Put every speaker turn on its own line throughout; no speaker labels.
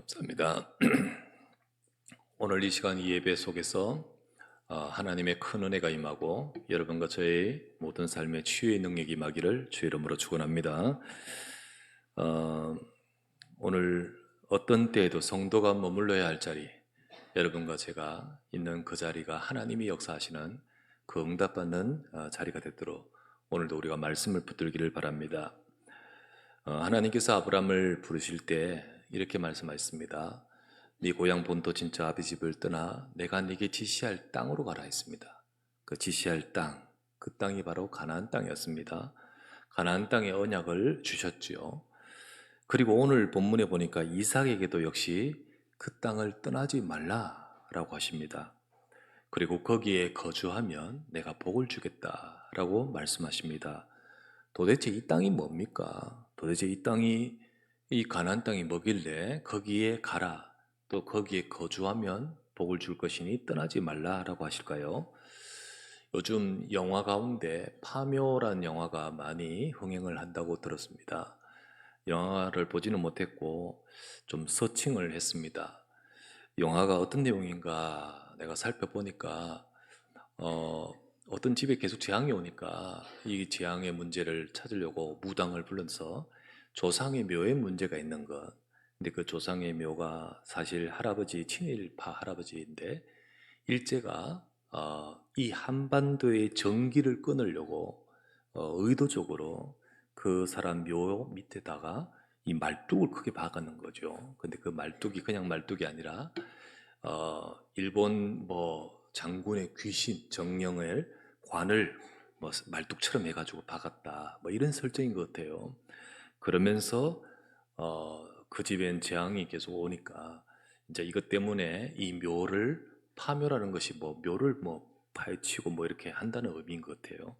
감사합니다. 오늘 이 시간 이 예배 속에서 하나님의 큰 은혜가 임하고 여러분과 저의 모든 삶의 치유의 능력이 임하기를 주의 이름으로 축원합니다. 어, 오늘 어떤 때에도 성도가 머물러야 할 자리, 여러분과 제가 있는 그 자리가 하나님이 역사하시는 그 응답받는 자리가 되도록 오늘도 우리가 말씀을 붙들기를 바랍니다. 하나님께서 아브라함을 부르실 때 이렇게 말씀하셨습니다. 네 고향 본토 친척 아비 집을 떠나 내가 네게 지시할 땅으로 가라 했습니다. 그 지시할 땅, 그 땅이 바로 가나안 땅이었습니다. 가나안 땅의 언약을 주셨지요. 그리고 오늘 본문에 보니까 이삭에게도 역시 그 땅을 떠나지 말라라고 하십니다. 그리고 거기에 거주하면 내가 복을 주겠다라고 말씀하십니다. 도대체 이 땅이 뭡니까? 도대체 이 땅이 이 가나안 땅이 뭐길래 거기에 가라, 또 거기에 거주하면 복을 줄 것이니 떠나지 말라라고 하실까요? 요즘 영화 가운데 파묘란 영화가 많이 흥행을 한다고 들었습니다. 영화를 보지는 못했고 좀 서칭을 했습니다. 영화가 어떤 내용인가 내가 살펴보니까 어, 어떤 집에 계속 재앙이 오니까 이 재앙의 문제를 찾으려고 무당을 불러서 조상의 묘에 문제가 있는 것. 근데 그 조상의 묘가 사실 할아버지, 친일파 할아버지인데 일제가 이 한반도의 전기를 끊으려고 의도적으로 그 사람 묘 밑에다가 이 말뚝을 크게 박았는 거죠. 근데 그 말뚝이 그냥 말뚝이 아니라 일본 뭐 장군의 귀신 정령을 관을 뭐 말뚝처럼 해가지고 박았다 뭐 이런 설정인 것 같아요. 그러면서 그 집엔 재앙이 계속 오니까 이제 이것 때문에 이 묘를 파묘라는 것이 뭐 묘를 뭐 파헤치고 뭐 이렇게 한다는 의미인 것 같아요.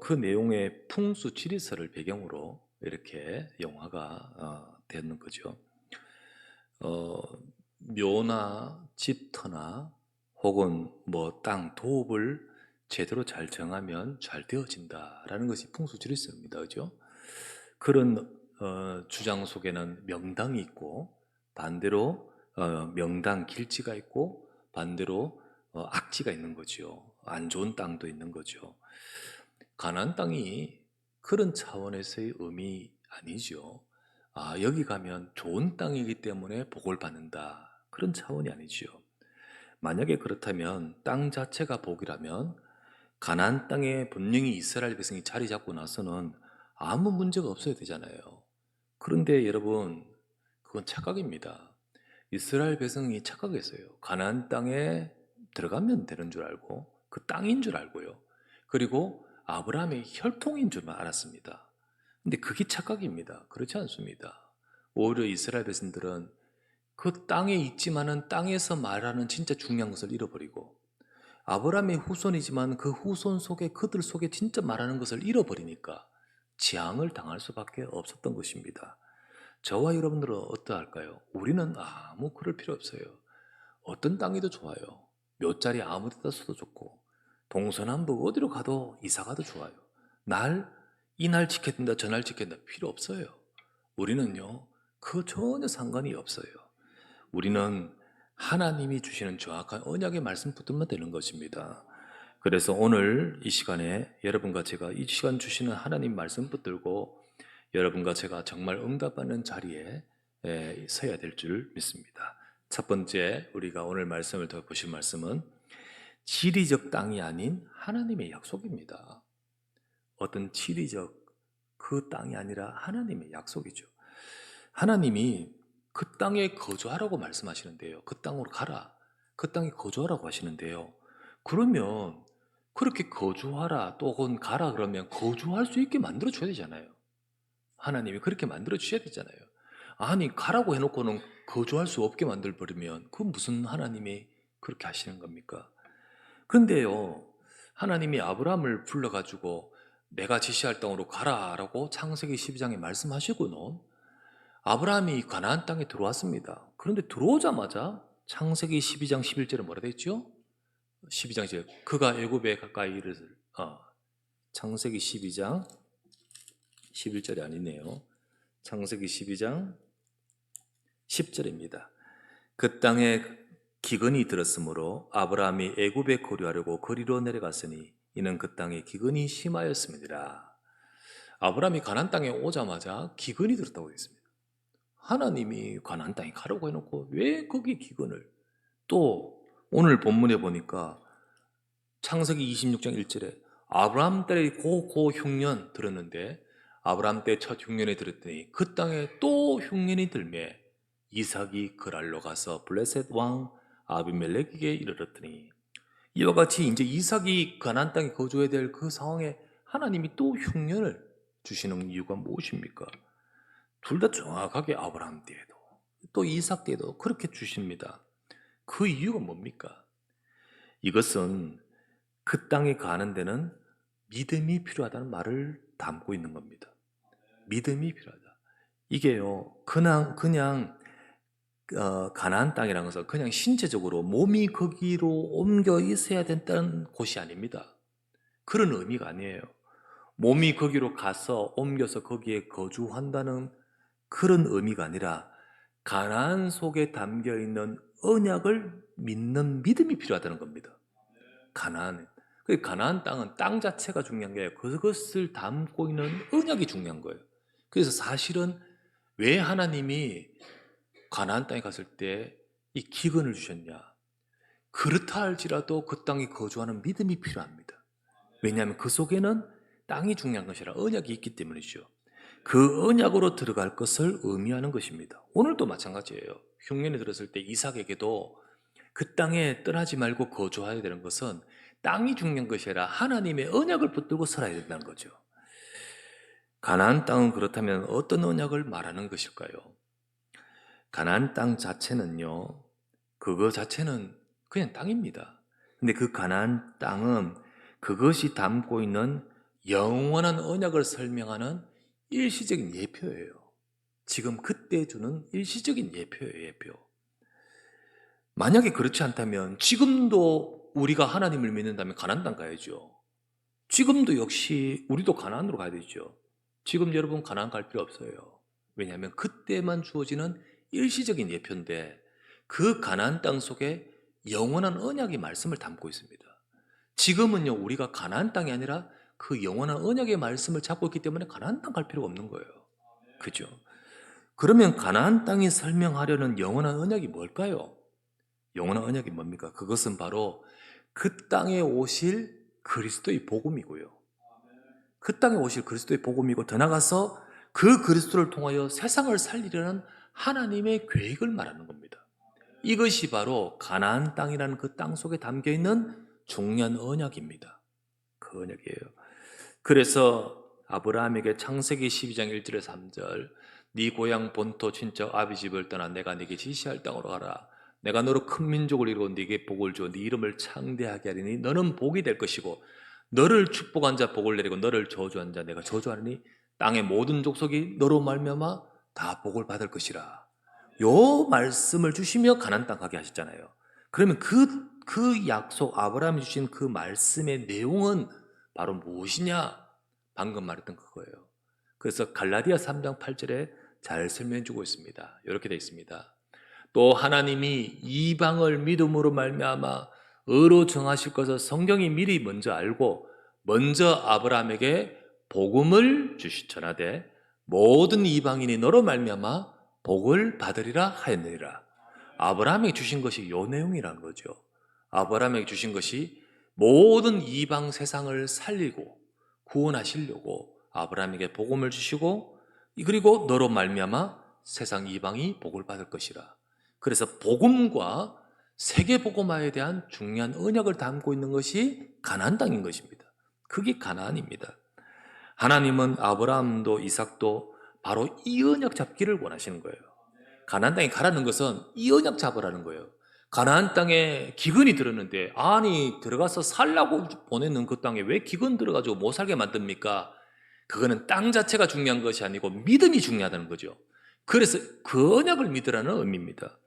그 내용의 풍수 지리설을 배경으로 이렇게 영화가 되는 거죠. 어, 묘나 집터나 혹은 뭐 땅, 도읍을 제대로 잘 정하면 잘 되어진다라는 것이 풍수지리설입니다. 그죠? 그런 주장 속에는 명당이 있고 반대로 명당 길지가 있고 반대로 악지가 있는 거죠. 안 좋은 땅도 있는 거죠. 가나안 땅이 그런 차원에서의 의미 아니죠. 여기 가면 좋은 땅이기 때문에 복을 받는다. 그런 차원이 아니죠. 만약에 그렇다면 땅 자체가 복이라면 가나안 땅에 분명히 이스라엘 백성이 자리 잡고 나서는 아무 문제가 없어야 되잖아요. 그런데 여러분, 그건 착각입니다. 이스라엘 백성이 착각했어요. 가나안 땅에 들어가면 되는 줄 알고 그 땅인 줄 알고요. 그리고 아브라함의 혈통인 줄만 알았습니다. 근데 그게 착각입니다. 그렇지 않습니다. 오히려 이스라엘 백성들은 그 땅에 있지만은 땅에서 말하는 진짜 중요한 것을 잃어버리고 아브라함의 후손이지만 그 후손 속에 그들 속에 진짜 말하는 것을 잃어버리니까 재앙을 당할 수밖에 없었던 것입니다. 저와 여러분들은 어떠할까요? 우리는 아무 그럴 필요 없어요. 어떤 땅이도 좋아요. 몇 자리 아무 데다 써도 좋고 동서남북 어디로 가도 이사 가도 좋아요. 날 이날 지켜야 된다 저날 지켜야 된다 필요 없어요. 우리는요 그 전혀 상관이 없어요. 우리는 하나님이 주시는 정확한 언약의 말씀 붙들면 되는 것입니다. 그래서 오늘 이 시간에 여러분과 제가 이 시간 주시는 하나님 말씀 붙들고 여러분과 제가 정말 응답받는 자리에 서야 될 줄 믿습니다. 첫 번째 우리가 오늘 말씀을 더 보실 말씀은 지리적 땅이 아닌 하나님의 약속입니다. 어떤 지리적 그 땅이 아니라 하나님의 약속이죠. 하나님이 그 땅에 거주하라고 말씀하시는데요. 그 땅으로 가라. 그 땅에 거주하라고 하시는데요. 그러면 그렇게 거주하라 또 혹은 가라 그러면 거주할 수 있게 만들어 줘야 되잖아요. 하나님이 그렇게 만들어 주셔야 되잖아요. 아니 가라고 해놓고는 거주할 수 없게 만들어 버리면 그 무슨 하나님이 그렇게 하시는 겁니까? 근데요, 하나님이 아브라함을 불러가지고 내가 지시할 땅으로 가라라고 창세기 12장에 말씀하시고는 아브라함이 가나안 땅에 들어왔습니다. 그런데 들어오자마자 창세기 12장 11절에 뭐라 되어 있죠? 12장 1절 그가 애굽에 가까이 이르를 창세기 12장 11절이 아니네요. 창세기 12장 10절입니다. 그 땅에 기근이 들었으므로 아브라함이 애굽에 거류하려고 거리로 내려갔으니 이는 그 땅에 기근이 심하였음이니라. 아브라함이 가나안 땅에 오자마자 기근이 들었다고 되어 있습니다. 하나님이 가나안 땅에 가라고 해놓고 왜 거기 기근을, 또 오늘 본문에 보니까 창세기 26장 1절에 아브라함 때의 고 흉년 들었는데 아브라함 때 첫 흉년에 들었더니 그 땅에 또 흉년이 들매 이삭이 그랄로 가서 블레셋 왕 아비멜렉에게 이르렀더니, 이와 같이 이제 이삭이 가나안 땅에 거주해야 될 그 상황에 하나님이 또 흉년을 주시는 이유가 무엇입니까? 둘 다 정확하게 아브라함 때에도 또 이삭 때에도 그렇게 주십니다. 그 이유가 뭡니까? 이것은 그 땅에 가는 데는 믿음이 필요하다는 말을 담고 있는 겁니다. 믿음이 필요하다. 이게요, 그냥 가나안 땅이라는 것은 그냥 신체적으로 몸이 거기로 옮겨 있어야 된다는 곳이 아닙니다. 그런 의미가 아니에요. 몸이 거기로 가서 옮겨서 거기에 거주한다는 그런 의미가 아니라 가나안 속에 담겨 있는 언약을 믿는 믿음이 필요하다는 겁니다. 가나안 땅은 땅 자체가 중요한 게 아니라 그것을 담고 있는 언약이 중요한 거예요. 그래서 사실은 왜 하나님이 가나안 땅에 갔을 때 이 기근을 주셨냐? 그렇다 할지라도 그 땅에 거주하는 믿음이 필요합니다. 왜냐하면 그 속에는 땅이 중요한 것이라 언약이 있기 때문이죠. 그 언약으로 들어갈 것을 의미하는 것입니다. 오늘도 마찬가지예요. 흉년이 들었을 때 이삭에게도 그 땅에 떠나지 말고 거주해야 되는 것은 땅이 중요한 것이 아니라 하나님의 언약을 붙들고 살아야 된다는 거죠. 가나안 땅은 그렇다면 어떤 언약을 말하는 것일까요? 가나안 땅 자체는요, 그거 자체는 그냥 땅입니다. 근데 그 가나안 땅은 그것이 담고 있는 영원한 언약을 설명하는 일시적인 예표예요. 지금 그때 주는 일시적인 예표예요, 예표. 만약에 그렇지 않다면 지금도 우리가 하나님을 믿는다면 가나안 땅 가야죠. 지금도 역시 우리도 가나안으로 가야 되죠. 지금 여러분 가나안 갈 필요 없어요. 왜냐하면 그때만 주어지는 일시적인 예표인데 그 가나안 땅 속에 영원한 언약의 말씀을 담고 있습니다. 지금은요, 우리가 가나안 땅이 아니라 그 영원한 언약의 말씀을 잡고 있기 때문에 가나안 땅 갈 필요가 없는 거예요. 그죠? 그러면 가나안 땅이 설명하려는 영원한 언약이 뭘까요? 영원한 언약이 뭡니까? 그것은 바로 그 땅에 오실 그리스도의 복음이고요. 그 땅에 오실 그리스도의 복음이고, 더 나아가서 그 그리스도를 통하여 세상을 살리려는 하나님의 계획을 말하는 겁니다. 이것이 바로 가나안 땅이라는 그 땅 속에 담겨 있는 중요한 언약입니다. 그 언약이에요. 그래서 아브라함에게 창세기 12장 1절에 3절, 네 고향 본토 친척 아비 집을 떠나 내가 네게 지시할 땅으로 가라. 내가 너로 큰 민족을 이루고 네게 복을 주어 네 이름을 창대하게 하리니 너는 복이 될 것이고 너를 축복한 자 복을 내리고 너를 저주한 자 내가 저주하리니 땅의 모든 족속이 너로 말미암아 다 복을 받을 것이라. 요 말씀을 주시며 가나안 땅 가게 하셨잖아요. 그러면 그 약속, 아브라함이 주신 그 말씀의 내용은 바로 무엇이냐? 방금 말했던 그거예요. 그래서 갈라디아 3장 8절에 잘 설명해 주고 있습니다. 이렇게 되어 있습니다. 또 하나님이 이방을 믿음으로 말미암아 의로 정하실 것을 성경이 미리 먼저 알고 먼저 아브라함에게 복음을 전하되 모든 이방인이 너로 말미암아 복을 받으리라 하였느니라. 아브라함에게 주신 것이 이 내용이라는 거죠. 아브라함에게 주신 것이 모든 이방 세상을 살리고 구원하시려고 아브라함에게 복음을 주시고, 그리고 너로 말미암아 세상 이방이 복을 받을 것이라. 그래서 복음과 세계복음화에 대한 중요한 언약을 담고 있는 것이 가나안 땅인 것입니다. 그게 가나안입니다. 하나님은 아브라함도 이삭도 바로 이 언약 잡기를 원하시는 거예요. 가나안 땅에 가라는 것은 이 언약 잡으라는 거예요. 가나안 땅에 기근이 들었는데, 아니 들어가서 살라고 보내는 그 땅에 왜 기근 들어가지고 못 살게 만듭니까? 그거는 땅 자체가 중요한 것이 아니고 믿음이 중요하다는 거죠. 그래서 그 언약을 믿으라는 의미입니다.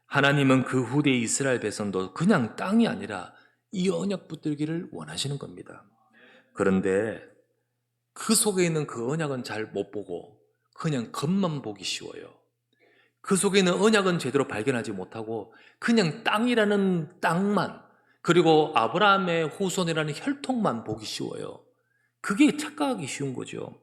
하나님은 그 후대 이스라엘 백성도 그냥 땅이 아니라 이 언약 붙들기를 원하시는 겁니다. 그런데 그 속에 있는 그 언약은 잘 못 보고 그냥 겉만 보기 쉬워요. 그 속에는 언약은 제대로 발견하지 못하고 그냥 땅이라는 땅만, 그리고 아브라함의 후손이라는 혈통만 보기 쉬워요. 그게 착각하기 쉬운 거죠.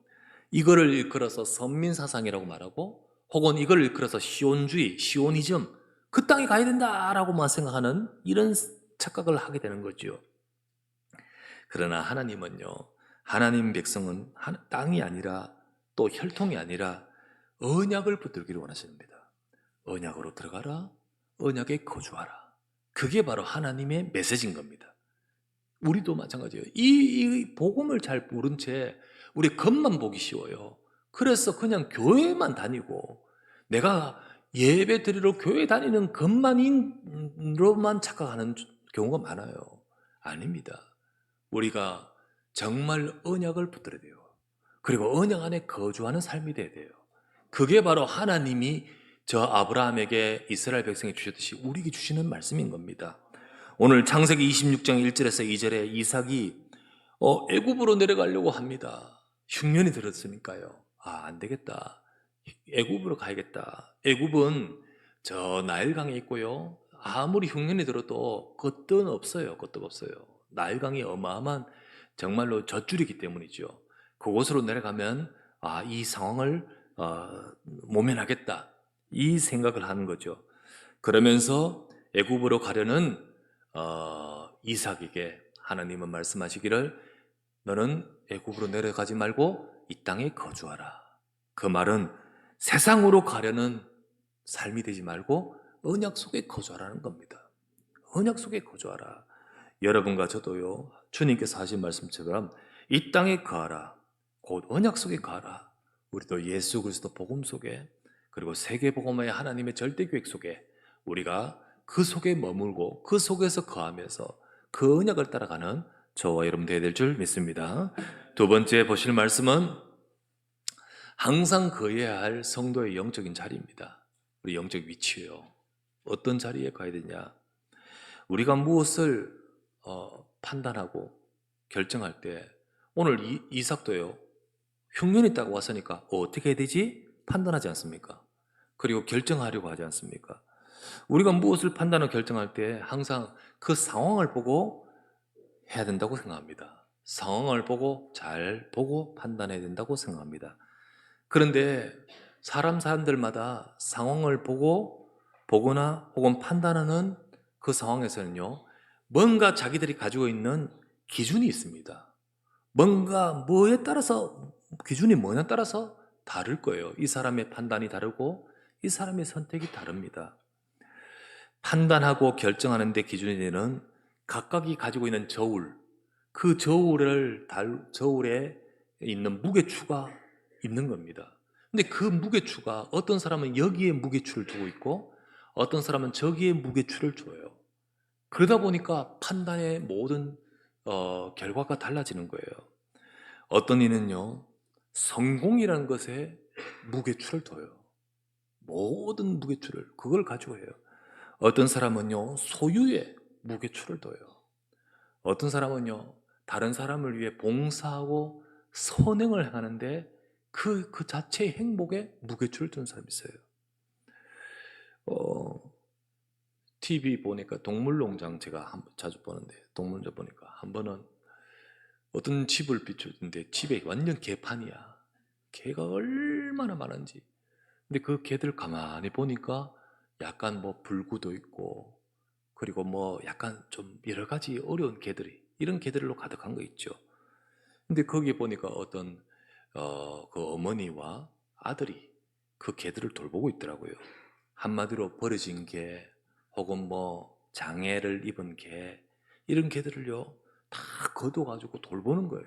이거를 일컬어서 선민사상이라고 말하고, 혹은 이걸 일컬어서 시온주의, 시오니즘, 그 땅에 가야 된다라고만 생각하는 이런 착각을 하게 되는 거죠. 그러나 하나님은요, 하나님 백성은 땅이 아니라 또 혈통이 아니라 언약을 붙들기를 원하십니다. 언약으로 들어가라, 언약에 거주하라. 그게 바로 하나님의 메시지인 겁니다. 우리도 마찬가지예요. 이 복음을 잘 모른 채 우리 겉만 보기 쉬워요. 그래서 그냥 교회만 다니고, 내가 예배 드리러 교회 다니는 것만으로만 착각하는 경우가 많아요. 아닙니다. 우리가 정말 언약을 붙들어야 돼요. 그리고 언약 안에 거주하는 삶이 돼야 돼요. 그게 바로 하나님이 저 아브라함에게 이스라엘 백성에 주셨듯이 우리에게 주시는 말씀인 겁니다. 오늘 창세기 26장 1절에서 2절에 이삭이 애굽으로 내려가려고 합니다. 흉년이 들었으니까요. 안 되겠다. 애굽으로 가야겠다. 애굽은 저 나일강에 있고요. 아무리 흉년이 들어도 겉은 없어요. 겉도 없어요. 나일강이 어마어마한 정말로 젖줄이기 때문이죠. 그곳으로 내려가면 이 상황을 모면하겠다. 이 생각을 하는 거죠. 그러면서 애굽으로 가려는 이삭에게 하나님은 말씀하시기를, 너는 애굽으로 내려가지 말고 이 땅에 거주하라. 그 말은 세상으로 가려는 삶이 되지 말고 언약 속에 거주하라는 겁니다. 언약 속에 거주하라. 여러분과 저도요, 주님께서 하신 말씀처럼 이 땅에 거하라. 곧 언약 속에 거하라. 우리도 예수 그리스도 복음 속에, 그리고 세계복음의 하나님의 절대 계획 속에 우리가 그 속에 머물고 그 속에서 거하면서 그 언약을 따라가는 저와 여러분 되어야 될 줄 믿습니다. 두 번째 보실 말씀은 항상 거해야 할 성도의 영적인 자리입니다. 우리 영적 위치예요. 어떤 자리에 가야 되냐? 우리가 무엇을 판단하고 결정할 때, 오늘 이삭도요, 흉년이 딱 왔으니까 어떻게 해야 되지? 판단하지 않습니까? 그리고 결정하려고 하지 않습니까? 우리가 무엇을 판단하고 결정할 때 항상 그 상황을 보고 해야 된다고 생각합니다. 상황을 보고 잘 보고 판단해야 된다고 생각합니다. 그런데 사람들마다 상황을 보거나 혹은 판단하는 그 상황에서는요, 뭔가 자기들이 가지고 있는 기준이 있습니다. 뭐에 따라서, 기준이 뭐냐에 따라서 다를 거예요. 이 사람의 판단이 다르고 이 사람의 선택이 다릅니다. 판단하고 결정하는 데 기준이 되는 각각이 가지고 있는 저울, 그 저울에 있는 무게추가 있는 겁니다. 근데 그 무게추가 어떤 사람은 여기에 무게추를 두고 있고 어떤 사람은 저기에 무게추를 줘요. 그러다 보니까 판단의 모든 결과가 달라지는 거예요. 어떤 이는요, 성공이라는 것에 무게추를 둬요. 모든 무게추를 그걸 가지고 해요. 어떤 사람은요, 소유에 무게추를 둬요. 어떤 사람은요, 다른 사람을 위해 봉사하고 선행을 행하는데 그 자체의 행복에 무게추를 둔 사람이 있어요. TV 보니까 동물농장 제가 자주 보는데, 동물농장 보니까 한 번은 어떤 집을 비추는데 집에 완전 개판이야. 개가 얼마나 많은지. 근데 그 개들 가만히 보니까 약간 뭐 불구도 있고, 그리고 뭐 약간 좀 여러 가지 어려운 개들이, 이런 개들로 가득한 거 있죠. 근데 거기 보니까 어떤 그 어머니와 아들이 그 개들을 돌보고 있더라고요. 한마디로 버려진 개, 혹은 뭐 장애를 입은 개, 이런 개들을요 다 걷어가지고 돌보는 거예요.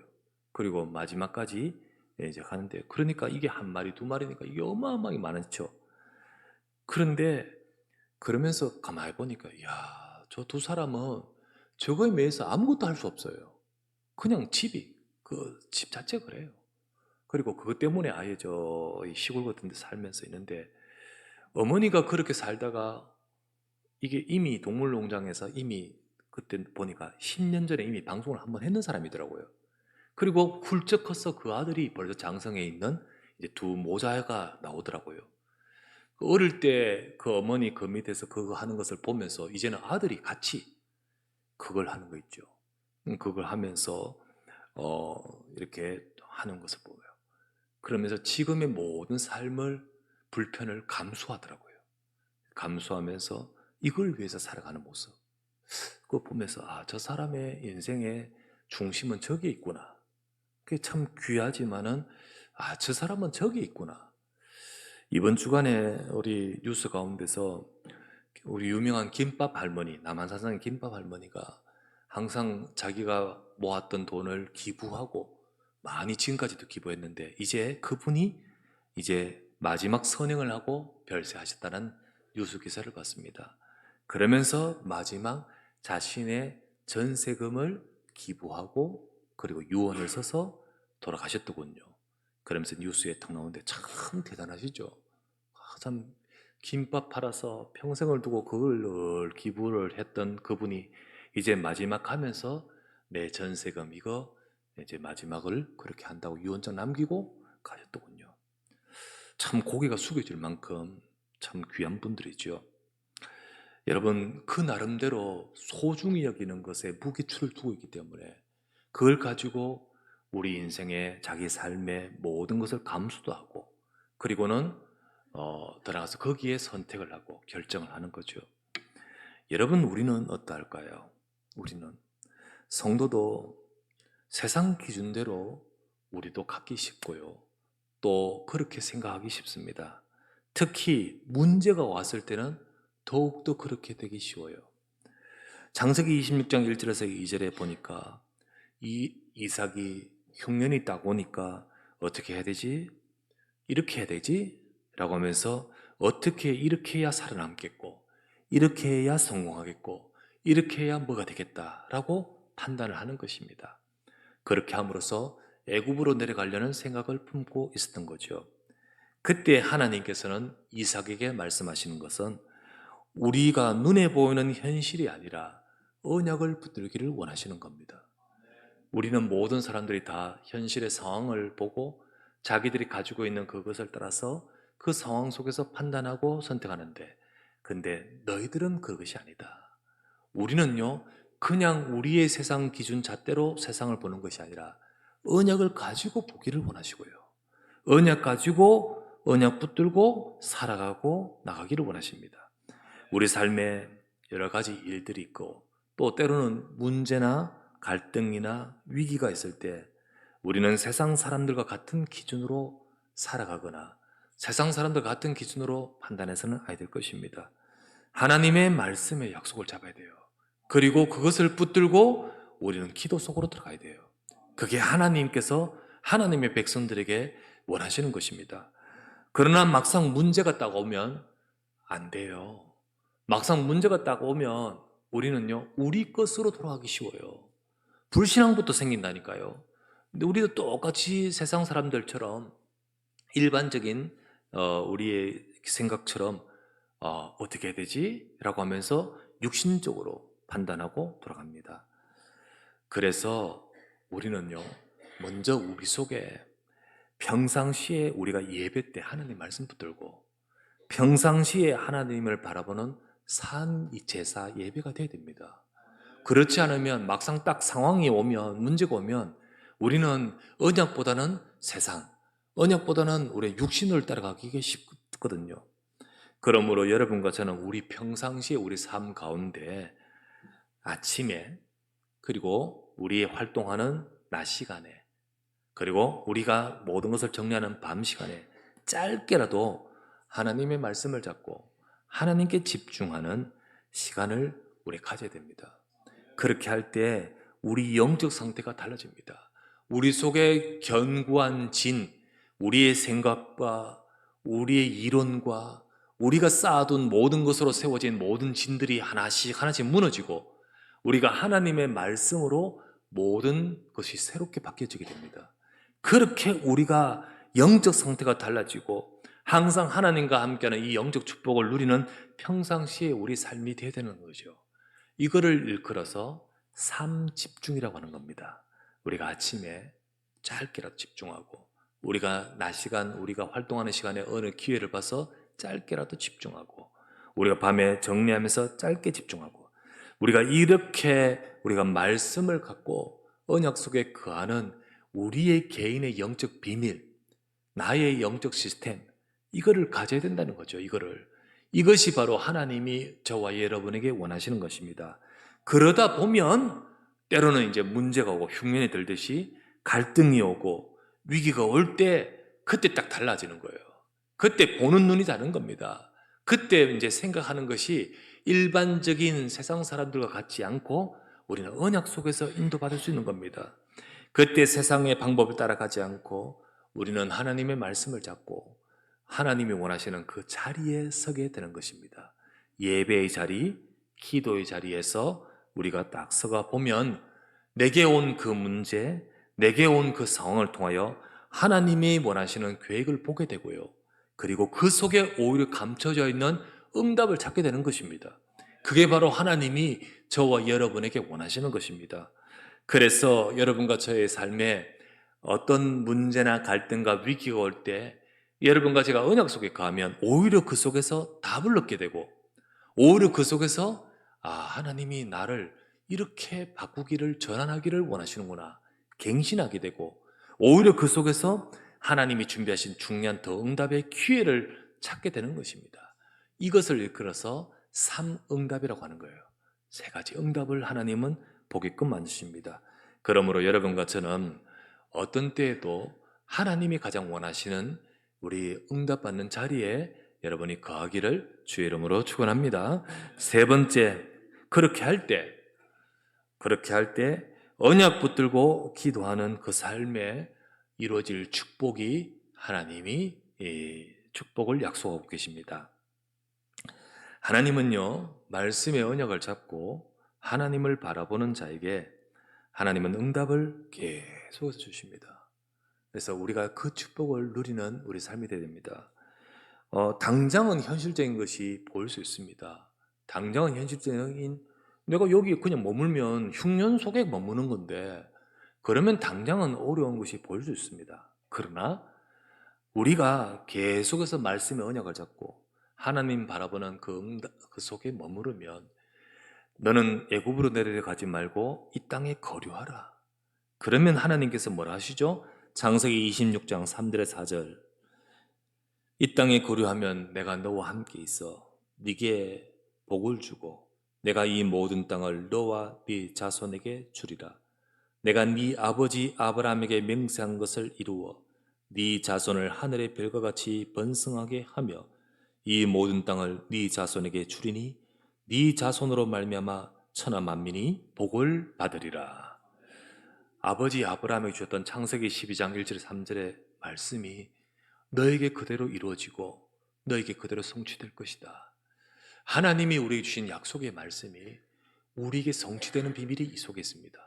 그리고 마지막까지 이제 가는데, 그러니까 이게 한 마리 두 마리니까 이게 어마어마하게 많죠. 그런데 그러면서 가만히 보니까, 야, 저 두 사람은 저거에 매여서 아무것도 할 수 없어요. 그냥 그 집 자체가 그래요. 그리고 그것 때문에 아예 저 시골 같은 데 살면서 있는데, 어머니가 그렇게 살다가 이게 이미 동물농장에서 이미 그때 보니까 10년 전에 이미 방송을 한번 했는 사람이더라고요. 그리고 훌쩍 커서 그 아들이 벌써 장성에 있는 이제 두 모자가 나오더라고요. 어릴 때 그 어머니 그 밑에서 그거 하는 것을 보면서 이제는 아들이 같이 그걸 하는 거 있죠. 그걸 하면서 이렇게 하는 것을 보여요. 그러면서 지금의 모든 삶을 불편을 감수하더라고요. 감수하면서 이걸 위해서 살아가는 모습. 그거 보면서 저 사람의 인생의 중심은 저기 있구나. 그게 참 귀하지만은 저 사람은 저기 있구나. 이번 주간에 우리 뉴스 가운데서 우리 유명한 김밥 할머니, 남한산상의 김밥 할머니가 항상 자기가 모았던 돈을 기부하고 많이 지금까지도 기부했는데 이제 그분이 이제 마지막 선행을 하고 별세하셨다는 뉴스 기사를 봤습니다. 그러면서 마지막 자신의 전세금을 기부하고 그리고 유언을 써서 돌아가셨더군요. 그러면서 뉴스에 탁 나오는데 참 대단하시죠. 참 김밥 팔아서 평생을 두고 그걸 늘 기부를 했던 그분이 이제 마지막 하면서 내 전세금 이거 이제 마지막을 그렇게 한다고 유언장 남기고 가셨더군요. 참 고개가 숙여질 만큼 참 귀한 분들이죠. 여러분 그 나름대로 소중히 여기는 것에 무게추를 두고 있기 때문에 그걸 가지고 우리 인생의 자기 삶의 모든 것을 감수도 하고 그리고는 들어가서 거기에 선택을 하고 결정을 하는 거죠. 여러분 우리는 어떠할까요? 우리는 성도도 세상 기준대로 우리도 갖기 쉽고요. 또 그렇게 생각하기 쉽습니다. 특히 문제가 왔을 때는 더욱더 그렇게 되기 쉬워요. 창세기 26장 1절에서 2절에 보니까 이삭이 흉년이 딱 오니까 어떻게 해야 되지? 이렇게 해야 되지? 라고 하면서 어떻게 이렇게 해야 살아남겠고 이렇게 해야 성공하겠고 이렇게 해야 뭐가 되겠다라고 판단을 하는 것입니다. 그렇게 함으로써 애굽으로 내려가려는 생각을 품고 있었던 거죠. 그때 하나님께서는 이삭에게 말씀하시는 것은 우리가 눈에 보이는 현실이 아니라 언약을 붙들기를 원하시는 겁니다. 우리는 모든 사람들이 다 현실의 상황을 보고 자기들이 가지고 있는 그것을 따라서 그 상황 속에서 판단하고 선택하는데 근데 너희들은 그것이 아니다. 우리는요 그냥 우리의 세상 기준 잣대로 세상을 보는 것이 아니라 언약을 가지고 보기를 원하시고요. 언약 가지고 언약 붙들고 살아가고 나가기를 원하십니다. 우리 삶에 여러 가지 일들이 있고 또 때로는 문제나 갈등이나 위기가 있을 때 우리는 세상 사람들과 같은 기준으로 살아가거나 세상 사람들 같은 기준으로 판단해서는 아니 될 것입니다. 하나님의 말씀에 약속을 잡아야 돼요. 그리고 그것을 붙들고 우리는 기도 속으로 들어가야 돼요. 그게 하나님께서 하나님의 백성들에게 원하시는 것입니다. 그러나 막상 문제가 딱 오면 안 돼요. 막상 문제가 딱 오면 우리는요, 우리 것으로 돌아가기 쉬워요. 불신앙부터 생긴다니까요. 근데 우리도 똑같이 세상 사람들처럼 일반적인 우리의 생각처럼 어떻게 해야 되지? 라고 하면서 육신적으로 판단하고 돌아갑니다. 그래서 우리는요, 먼저 우리 속에 평상시에 우리가 예배 때 하나님 말씀 붙들고 평상시에 하나님을 바라보는 산 제사 예배가 돼야 됩니다. 그렇지 않으면 막상 딱 상황이 오면 문제가 오면 우리는 언약보다는 세상, 언약보다는 우리 육신을 따라가기가 쉽거든요. 그러므로 여러분과 저는 우리 평상시에 우리 삶 가운데 아침에 그리고 우리의 활동하는 낮 시간에 그리고 우리가 모든 것을 정리하는 밤 시간에 짧게라도 하나님의 말씀을 잡고 하나님께 집중하는 시간을 우리 가져야 됩니다. 그렇게 할 때 우리 영적 상태가 달라집니다. 우리 속에 견고한 진, 우리의 생각과 우리의 이론과 우리가 쌓아둔 모든 것으로 세워진 모든 진들이 하나씩 하나씩 무너지고 우리가 하나님의 말씀으로 모든 것이 새롭게 바뀌어지게 됩니다. 그렇게 우리가 영적 상태가 달라지고 항상 하나님과 함께하는 이 영적 축복을 누리는 평상시에 우리 삶이 되어야 되는 거죠. 이거를 일컬어서 삶 집중이라고 하는 겁니다. 우리가 아침에 짧게라도 집중하고 우리가 낮 시간 우리가 활동하는 시간에 어느 기회를 봐서 짧게라도 집중하고, 우리가 밤에 정리하면서 짧게 집중하고, 우리가 이렇게 우리가 말씀을 갖고 언약 속에 거하는 우리의 개인의 영적 비밀, 나의 영적 시스템, 이거를 가져야 된다는 거죠. 이것이 바로 하나님이 저와 여러분에게 원하시는 것입니다. 그러다 보면 때로는 이제 문제가 오고 흉년이 들듯이 갈등이 오고 위기가 올 때 그때 딱 달라지는 거예요. 그때 보는 눈이 다른 겁니다. 그때 이제 생각하는 것이 일반적인 세상 사람들과 같지 않고 우리는 언약 속에서 인도받을 수 있는 겁니다. 그때 세상의 방법을 따라가지 않고 우리는 하나님의 말씀을 잡고 하나님이 원하시는 그 자리에 서게 되는 것입니다. 예배의 자리, 기도의 자리에서 우리가 딱 서가 보면 내게 온 그 문제, 내게 온 그 상황을 통하여 하나님이 원하시는 계획을 보게 되고요. 그리고 그 속에 오히려 감춰져 있는 응답을 찾게 되는 것입니다. 그게 바로 하나님이 저와 여러분에게 원하시는 것입니다. 그래서 여러분과 저의 삶에 어떤 문제나 갈등과 위기가 올 때 여러분과 제가 언약 속에 가면 오히려 그 속에서 답을 얻게 되고, 오히려 그 속에서 하나님이 나를 이렇게 바꾸기를, 전환하기를 원하시는구나 갱신하게 되고, 오히려 그 속에서 하나님이 준비하신 중요한 더 응답의 기회를 찾게 되는 것입니다. 이것을 일컬어서 삼응답이라고 하는 거예요. 세 가지 응답을 하나님은 보게끔 만드십니다. 그러므로 여러분과 저는 어떤 때에도 하나님이 가장 원하시는 우리 응답받는 자리에 여러분이 거하기를 주의 이름으로 축원합니다. 세 번째, 그렇게 할 때 언약 붙들고 기도하는 그 삶에 이루어질 축복이 하나님이 축복을 약속하고 계십니다. 하나님은요, 말씀의 언약을 잡고 하나님을 바라보는 자에게 하나님은 응답을 계속해서 주십니다. 그래서 우리가 그 축복을 누리는 우리 삶이 되어야 됩니다. 당장은 현실적인 것이 보일 수 있습니다. 당장은 현실적인, 내가 여기 그냥 머물면 흉년 속에 머무는 건데, 그러면 당장은 어려운 것이 보일 수 있습니다. 그러나 우리가 계속해서 말씀의 언약을 잡고 하나님 바라보는 그 속에 머무르면, 너는 애굽으로 내려가지 말고 이 땅에 거류하라. 그러면 하나님께서 뭐라 하시죠? 창세기 26장 3절에 4절, 이 땅에 거류하면 내가 너와 함께 있어 네게 복을 주고 내가 이 모든 땅을 너와 네 자손에게 주리라. 내가 네 아버지 아브라함에게 맹세한 것을 이루어 네 자손을 하늘의 별과 같이 번성하게 하며 이 모든 땅을 네 자손에게 주리니 네 자손으로 말미암아 천하 만민이 복을 받으리라. 아버지 아브라함에게 주셨던 창세기 12장 1절 3절의 말씀이 너에게 그대로 이루어지고 너에게 그대로 성취될 것이다. 하나님이 우리에게 주신 약속의 말씀이 우리에게 성취되는 비밀이 이 속에 있습니다.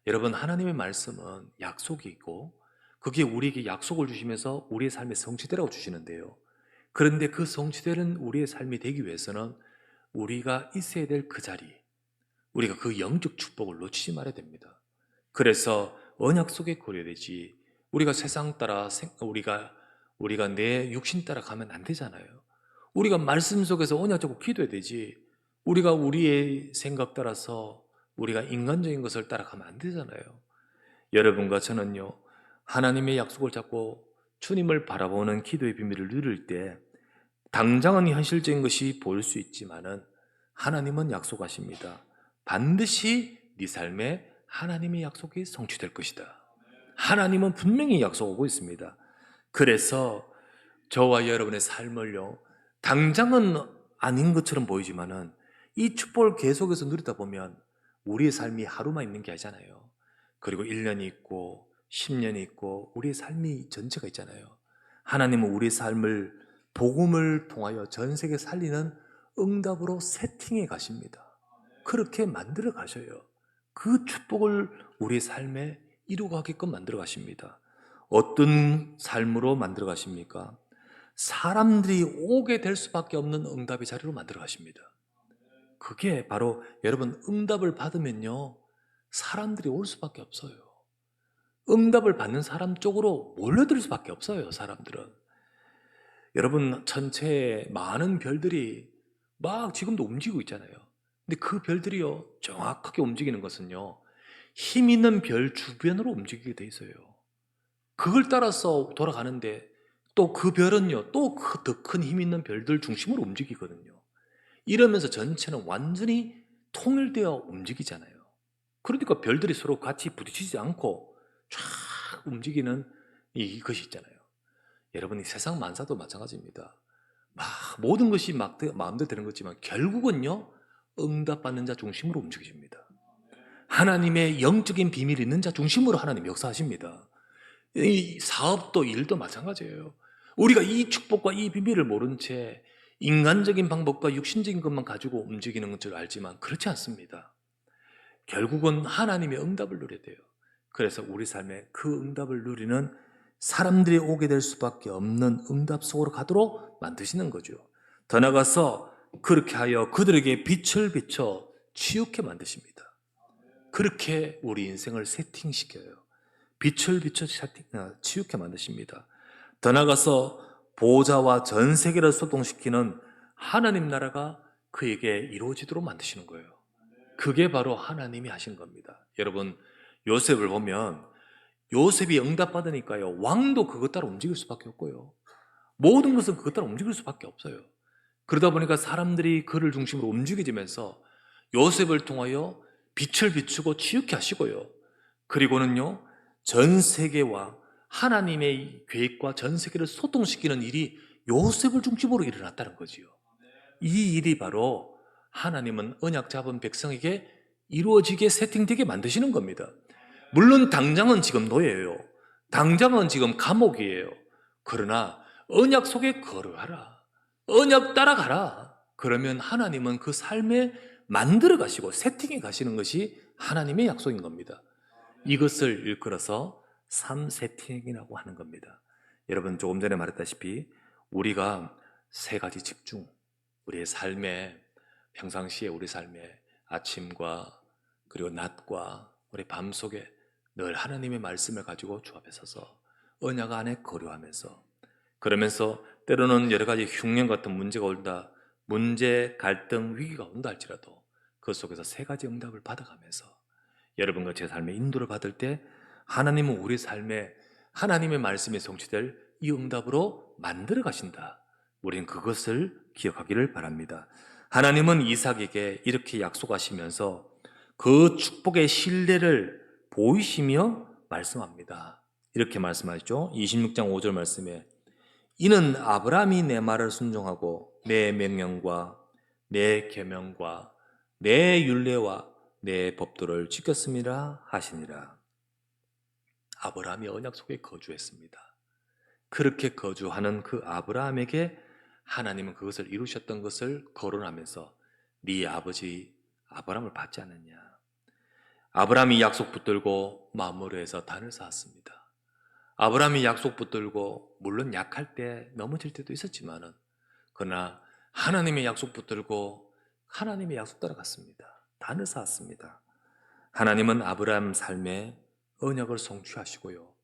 여러분, 하나님의 말씀은 약속이 있고 그게 우리에게 약속을 주시면서 우리의 삶에 성취되라고 주시는데요. 그런데 그 성취되는 우리의 삶이 되기 위해서는 우리가 있어야 될 그 자리, 우리가 그 영적 축복을 놓치지 말아야 됩니다. 그래서 언약 속에 거려야 되지, 우리가 세상 따라 우리가 내 육신 따라 가면 안 되잖아요. 우리가 말씀 속에서 언약 잡고 기도해야 되지, 우리가 우리의 생각 따라서 우리가 인간적인 것을 따라가면 안 되잖아요. 여러분과 저는요, 하나님의 약속을 잡고 주님을 바라보는 기도의 비밀을 누릴 때 당장은 현실적인 것이 보일 수 있지만은 하나님은 약속하십니다. 반드시 네 삶에 하나님의 약속이 성취될 것이다. 하나님은 분명히 약속하고 있습니다. 그래서 저와 여러분의 삶을요, 당장은 아닌 것처럼 보이지만은 이 축복을 계속해서 누리다 보면 우리의 삶이 하루만 있는 게 아니잖아요. 그리고 1년이 있고 10년이 있고 우리의 삶이 전체가 있잖아요. 하나님은 우리의 삶을 복음을 통하여 전 세계 살리는 응답으로 세팅해 가십니다. 그렇게 만들어 가셔요. 그 축복을 우리의 삶에 이루어가게끔 만들어 가십니다. 어떤 삶으로 만들어 가십니까? 사람들이 오게 될 수밖에 없는 응답의 자리로 만들어 가십니다. 그게 바로, 여러분, 응답을 받으면요, 사람들이 올 수밖에 없어요. 응답을 받는 사람 쪽으로 몰려들 수밖에 없어요, 사람들은. 여러분 천체에 많은 별들이 막 지금도 움직이고 있잖아요. 근데 그 별들이요 정확하게 움직이는 것은요 힘 있는 별 주변으로 움직이게 돼 있어요. 그걸 따라서 돌아가는데 또 그 별은요 또 더 큰 힘 있는 별들 중심으로 움직이거든요. 이러면서 전체는 완전히 통일되어 움직이잖아요. 그러니까 별들이 서로 같이 부딪히지 않고 쫙 움직이는 이것이 있잖아요. 여러분 이 세상 만사도 마찬가지입니다. 막 모든 것이 막 마음대로 되는 거지만 결국은요 응답받는 자 중심으로 움직여집니다. 하나님의 영적인 비밀이 있는 자 중심으로 하나님 역사하십니다. 이 사업도 일도 마찬가지예요. 우리가 이 축복과 이 비밀을 모른 채 인간적인 방법과 육신적인 것만 가지고 움직이는 줄 알지만 그렇지 않습니다. 결국은 하나님의 응답을 누려야 돼요. 그래서 우리 삶에 그 응답을 누리는 사람들이 오게 될 수밖에 없는 응답 속으로 가도록 만드시는 거죠. 더 나아가서 그렇게 하여 그들에게 빛을 비춰 치유케 만드십니다. 그렇게 우리 인생을 세팅시켜요. 빛을 비춰 치유케 만드십니다. 더 나아가서 보호자와 전 세계를 소통시키는 하나님 나라가 그에게 이루어지도록 만드시는 거예요. 그게 바로 하나님이 하신 겁니다. 여러분 요셉을 보면 요셉이 응답받으니까요 왕도 그것 따라 움직일 수밖에 없고요 모든 것은 그것 따라 움직일 수밖에 없어요. 그러다 보니까 사람들이 그를 중심으로 움직여지면서 요셉을 통하여 빛을 비추고 치유케 하시고요 그리고는요 전 세계와 하나님의 계획과 전 세계를 소통시키는 일이 요셉을 중심으로 일어났다는 거지요. 이 일이 바로 하나님은 언약 잡은 백성에게 이루어지게 세팅되게 만드시는 겁니다. 물론 당장은 지금 노예예요. 당장은 지금 감옥이에요. 그러나 언약 속에 걸어가라. 언약 따라가라. 그러면 하나님은 그 삶에 만들어 가시고 세팅해 가시는 것이 하나님의 약속인 겁니다. 이것을 일컬어서 삶 세팅이라고 하는 겁니다. 여러분 조금 전에 말했다시피 우리가 세 가지 집중, 우리의 삶에 평상시에 우리 삶에 아침과 그리고 낮과 우리 밤 속에 늘 하나님의 말씀을 가지고 주 앞에 서서 언약 안에 거류하면서 그러면서 때로는 여러 가지 흉년 같은 문제가 온다, 문제, 갈등, 위기가 온다 할지라도 그 속에서 세 가지 응답을 받아가면서 여러분과 제 삶에 인도를 받을 때 하나님은 우리 삶에 하나님의 말씀에 성취될 이 응답으로 만들어 가신다. 우리는 그것을 기억하기를 바랍니다. 하나님은 이삭에게 이렇게 약속하시면서 그 축복의 신뢰를 보이시며 말씀합니다. 이렇게 말씀하셨죠. 26장 5절 말씀에 이는 아브라함이 내 말을 순종하고 내 명령과 내 계명과 내 율례와 내 법도를 지켰습니다 하시니라. 아브라함이 언약 속에 거주했습니다. 그렇게 거주하는 그 아브라함에게 하나님은 그것을 이루셨던 것을 거론하면서 네 아버지 아브라함을 받지 않느냐. 아브라함이 약속 붙들고 마므르에서 단을 쌓았습니다. 아브라함이 약속 붙들고 물론 약할 때 넘어질 때도 있었지만은 그러나 하나님의 약속 붙들고 하나님의 약속 따라갔습니다. 단을 쌓았습니다. 하나님은 아브라함 삶에 언약을 성취하시고요.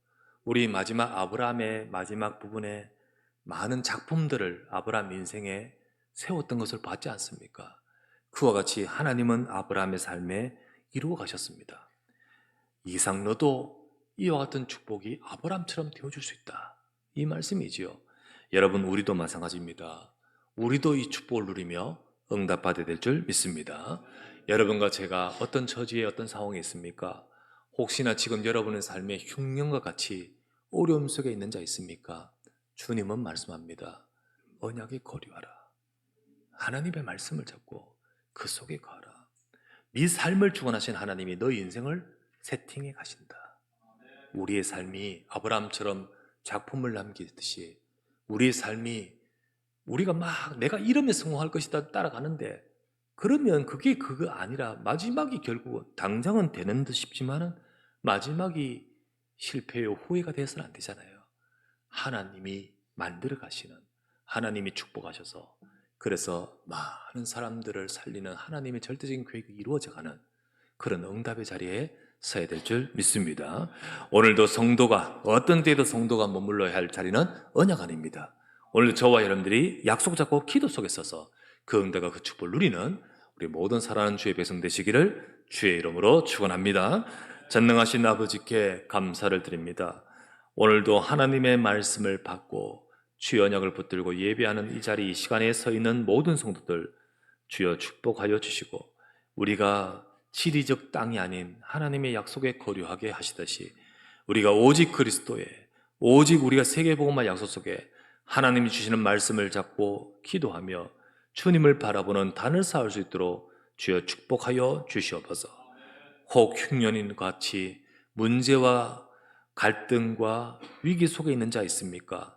우리 마지막 아브라함의 마지막 부분에 많은 작품들을 아브라함 인생에 세웠던 것을 봤지 않습니까? 그와 같이 하나님은 아브라함의 삶에 이루어 가셨습니다. 이상 너도 이와 같은 축복이 아브라함처럼 되어줄 수 있다. 이 말씀이지요. 여러분 우리도 마찬가지입니다. 우리도 이 축복을 누리며 응답받아야 될 줄 믿습니다. 여러분과 제가 어떤 처지에 어떤 상황에 있습니까? 혹시나 지금 여러분의 삶에 흉년과 같이 어려움 속에 있는 자 있습니까? 주님은 말씀합니다. 언약에 거류하라. 하나님의 말씀을 잡고 그 속에 가라. 네 삶을 주관하신 하나님이 너의 인생을 세팅해 가신다. 우리의 삶이 아브라함처럼 작품을 남기듯이 우리의 삶이 우리가 막 내가 이러면 성공할 것이다 따라가는데 그러면 그게 그거 아니라 마지막이 결국은 당장은 되는 듯 싶지만은 마지막이 실패요 후회가 되어서는 안 되잖아요. 하나님이 만들어 가시는 하나님이 축복하셔서 그래서 많은 사람들을 살리는 하나님의 절대적인 계획이 이루어져가는 그런 응답의 자리에 서야 될 줄 믿습니다. 오늘도 성도가 어떤 때에도 성도가 머물러야 할 자리는 언약 안입니다. 오늘 저와 여러분들이 약속 잡고 기도 속에 서서 그 응답과 그 축복을 누리는 우리 모든 사랑하는 주의 백성 되시기를 주의 이름으로 축원합니다. 전능하신 아버지께 감사를 드립니다. 오늘도 하나님의 말씀을 받고 주의 언약을 붙들고 예배하는 이 자리 이 시간에 서 있는 모든 성도들 주여 축복하여 주시고 우리가 지리적 땅이 아닌 하나님의 약속에 거류하게 하시듯이 우리가 오직 그리스도에 오직 우리가 세계복음화 약속 속에 하나님이 주시는 말씀을 잡고 기도하며 주님을 바라보는 단을 쌓을 수 있도록 주여 축복하여 주시옵소서. 혹 흉년인 같이 문제와 갈등과 위기 속에 있는 자 있습니까?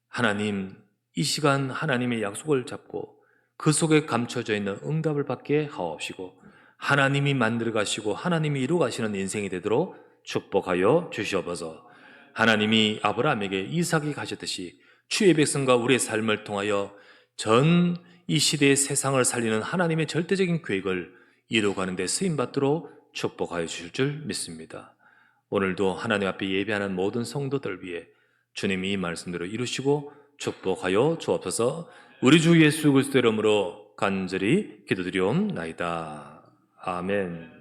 하나님, 이 시간 하나님의 약속을 잡고 그 속에 감춰져 있는 응답을 받게 하옵시고 하나님이 만들어 가시고 하나님이 이루어 가시는 인생이 되도록 축복하여 주시옵소서. 하나님이 아브라함에게 이삭이 가셨듯이 주의 백성과 우리의 삶을 통하여 전 이 시대의 세상을 살리는 하나님의 절대적인 계획을 이루어가는 데 쓰임받도록 축복하여 주실 줄 믿습니다. 오늘도 하나님 앞에 예배하는 모든 성도들 위해 주님이 이 말씀대로 이루시고 축복하여 주옵소서. 우리 주 예수 그리스도 이름으로 간절히 기도드리옵나이다. 아멘.